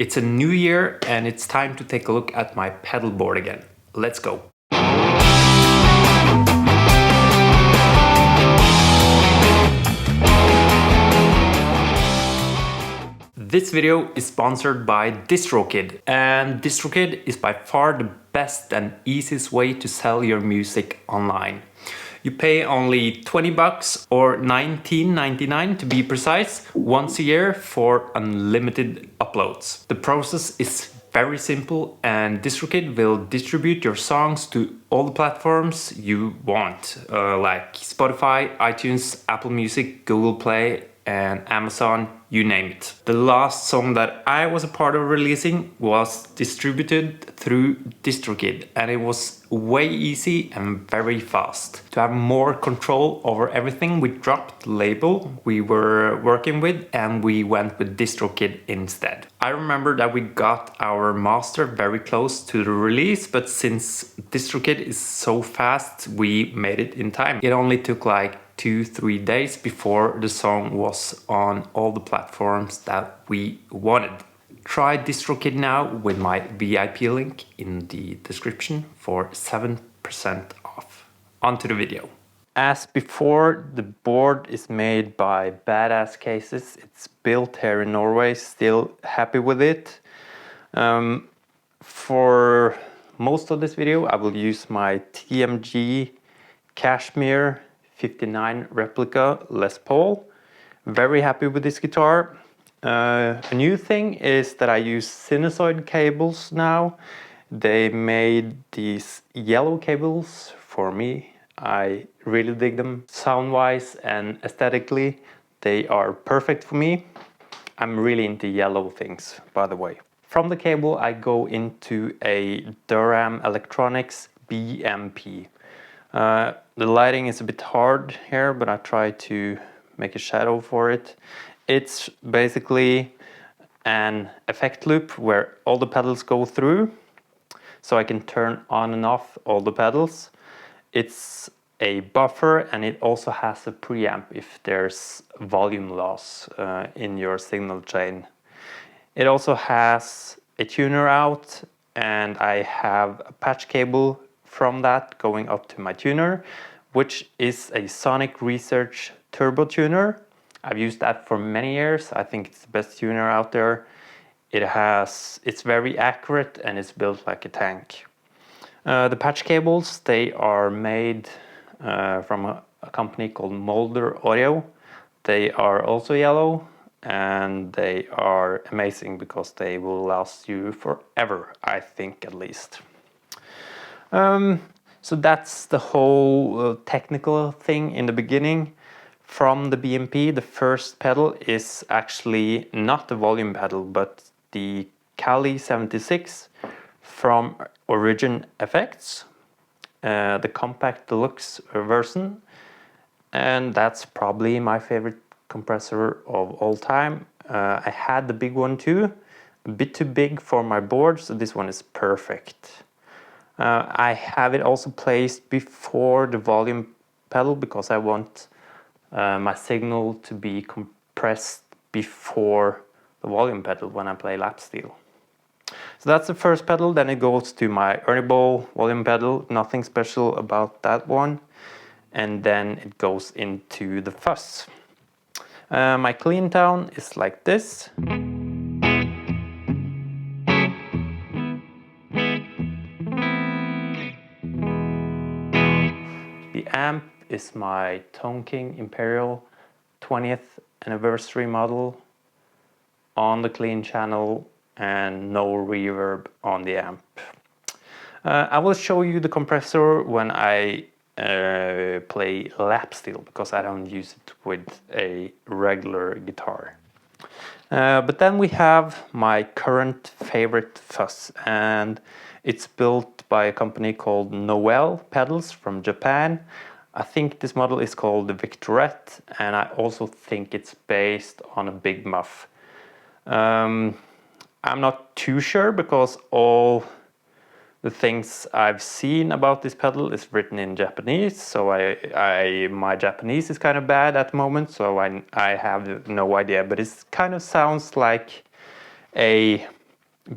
It's a new year and it's time to take a look at my pedalboard again. Let's go. This video is sponsored by DistroKid, and DistroKid is by far the best and easiest way to sell your music online. You pay only 20 bucks or $19.99 to be precise once a year for unlimited uploads. The process is very simple and DistroKid will distribute your songs to all the platforms you want, like Spotify, iTunes, Apple Music, Google Play, and Amazon, you name it. The last song that I was a part of releasing was distributed through DistroKid, and it was way easy and very fast. To have more control over everything, we dropped the label we were working with and we went with DistroKid instead. I remember that we got our master very close to the release, but since DistroKid is so fast, we made it in time. It only took like 2-3 days before the song was on all the platforms that we wanted. Try DistroKid now with my VIP link in the description for 7% off. On to the video. As before, the board is made by Badass Cases. It's built here in Norway, still happy with it. For most of this video, I will use my TMG Cashmere 59 replica Les Paul. Very happy with this guitar. A new thing is that I use sinusoid cables now. They made these yellow cables for me. I really dig them. Sound-wise and aesthetically, they are perfect for me. I'm really into yellow things, by the way. From the cable, I go into a Durham Electronics BMP. The lighting is a bit hard here, but I try to make a shadow for it. It's basically an effect loop where all the pedals go through, so I can turn on and off all the pedals. It's a buffer and it also has a preamp if there's volume loss in your signal chain. It also has a tuner out, and I have a patch cable from that going up to my tuner, which is a Sonic Research turbo tuner. I've used that for many years. I think it's the best tuner out there. It's very accurate and it's built like a tank. The patch cables, they are made from a company called Molder Audio. They are also yellow and they are amazing because they will last you forever, I think, at least. So that's the whole technical thing in the beginning. From the BMP, the first pedal is actually not the volume pedal, but the Kali 76 from Origin Effects, the compact deluxe version. And that's probably my favorite compressor of all time. I had the big one too, a bit too big for my board, so this one is perfect. I have it also placed before the volume pedal because I want my signal to be compressed before the volume pedal when I play lap steel. So that's the first pedal. Then it goes to my Ernie Ball volume pedal. Nothing special about that one. And then it goes into the fuzz. My clean tone is like this. The amp is my Tone King Imperial 20th anniversary model on the clean channel and no reverb on the amp. I will show you the compressor when I play lap steel because I don't use it with a regular guitar. But then we have my current favorite fuzz, and it's built by a company called Noel Pedals from Japan. I think this model is called the Victorette, and I also think it's based on a Big Muff. I'm not too sure because all the things I've seen about this pedal is written in Japanese, so my Japanese is kind of bad at the moment, so I have no idea, but it kind of sounds like a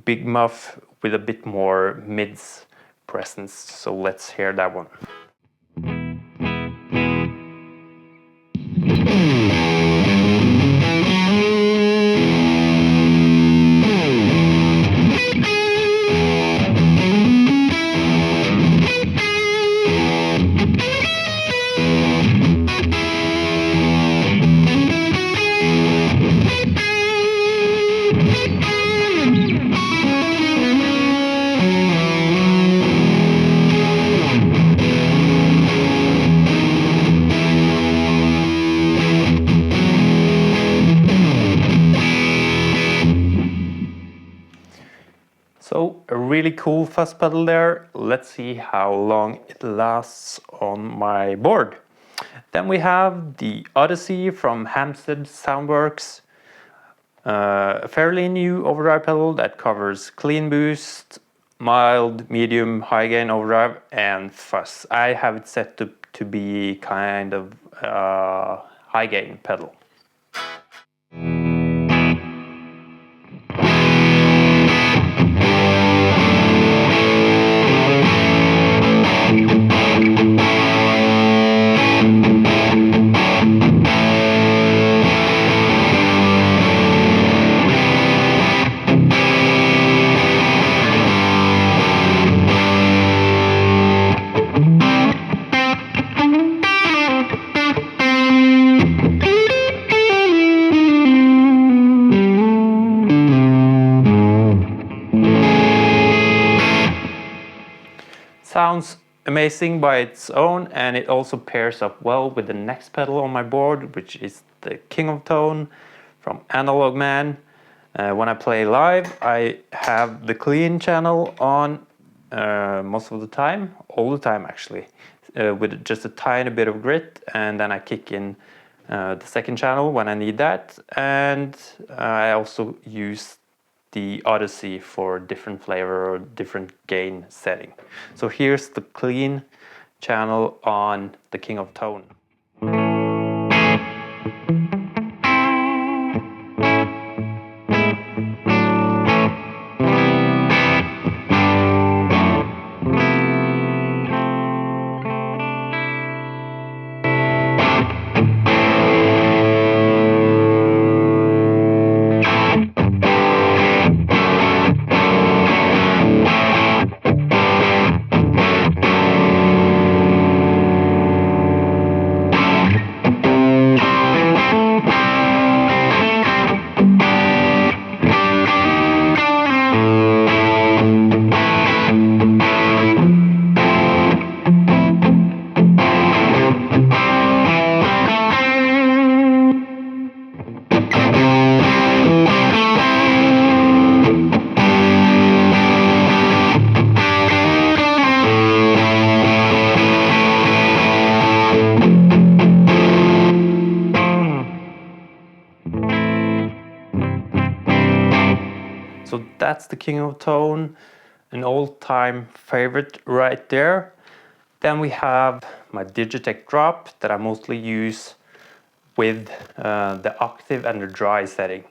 big muff with a bit more mids presence. So let's hear that one. So a really cool fuzz pedal there. Let's see how long it lasts on my board. Then we have the Odyssey from Hampstead Soundworks. A fairly new overdrive pedal that covers clean boost, mild, medium, high gain overdrive, and fuzz. I have it set to be kind of high gain pedal. Sounds amazing by its own, and it also pairs up well with the next pedal on my board, which is the King of Tone from Analog Man. When I play live, I have the clean channel on most of the time, all the time actually, with just a tiny bit of grit, and then I kick in the second channel when I need that, and I also use the Odyssey for different flavor or different gain setting. So here's the clean channel on the King of Tone. So that's the King of Tone, an all-time favorite right there. Then we have my Digitech drop that I mostly use with the octave and the dry setting.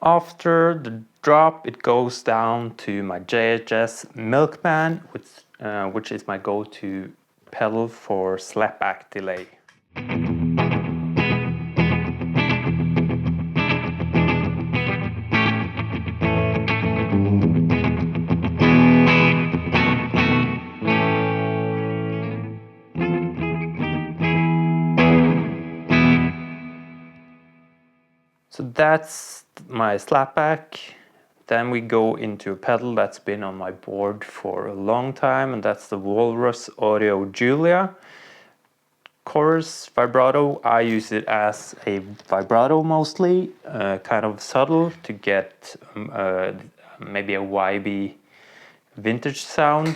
After the drop, it goes down to my JHS Milkman, which is my go-to pedal for slapback delay. So that's my slapback. Then we go into a pedal that's been on my board for a long time, and that's the Walrus Audio Julia. chorus vibrato, I use it as a vibrato mostly, kind of subtle to get maybe a vibey vintage sound.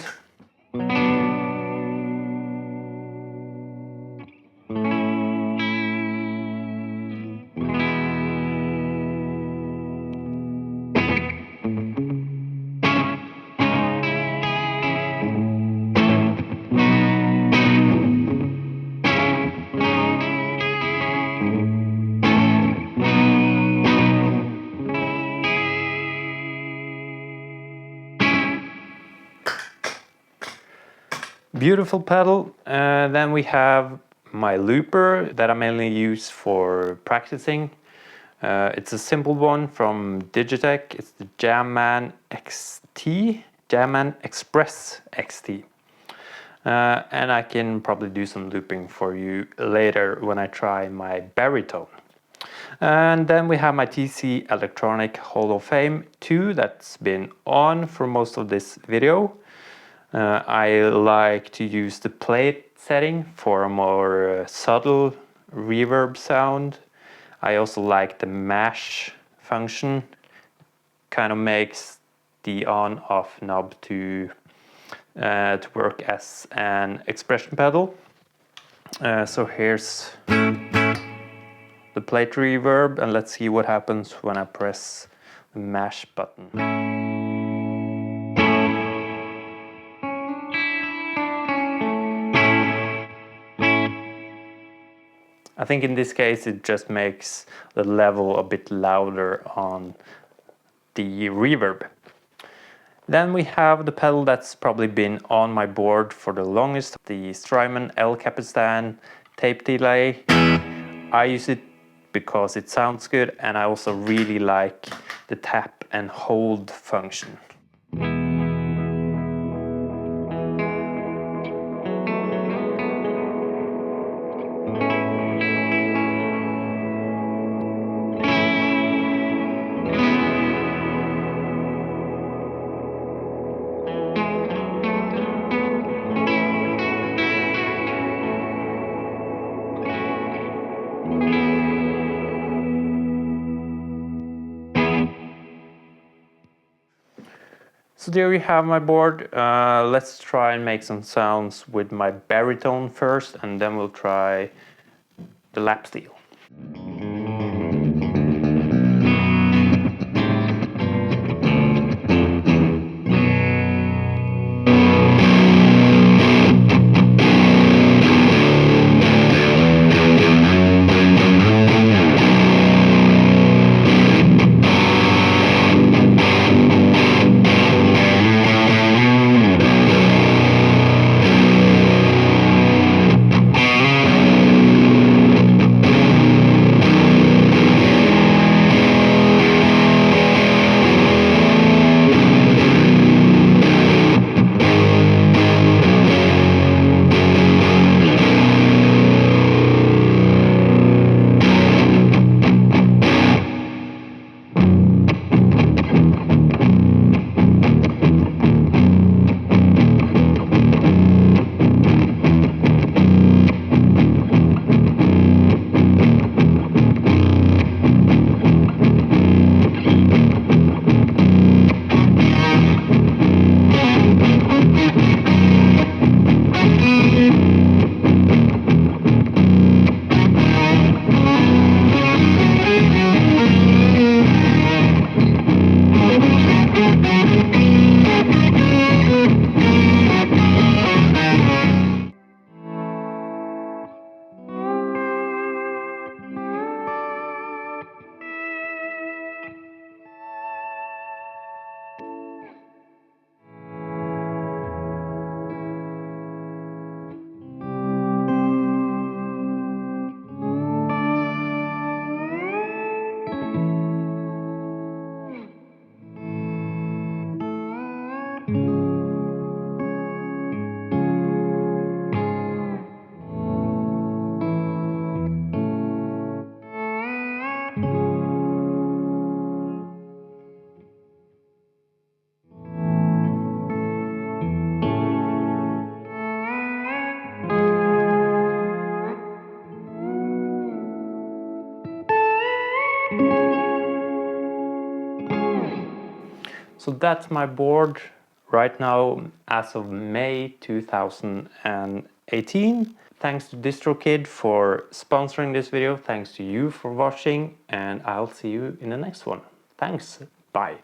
Beautiful pedal. Then we have my looper that I mainly use for practicing. It's a simple one from Digitech. It's the Jamman XT, Jamman Express XT. And I can probably do some looping for you later when I try my baritone. And then we have my TC Electronic Hall of Fame 2 that's been on for most of this video. I like to use the plate setting for a more subtle reverb sound. I also like the mash function. Kind of makes the on-off knob to work as an expression pedal. So here's the plate reverb, and let's see what happens when I press the mash button. I think in this case it just makes the level a bit louder on the reverb. Then we have the pedal that's probably been on my board for the longest, the Strymon El Capistan tape delay. I use it because it sounds good, and I also really like the tap and hold function. So there you have my board. Let's try and make some sounds with my baritone first, and then we'll try the lap steel. So that's my board right now as of May 2018. Thanks to DistroKid for sponsoring this video. Thanks to you for watching, and I'll see you in the next one. Thanks. Bye.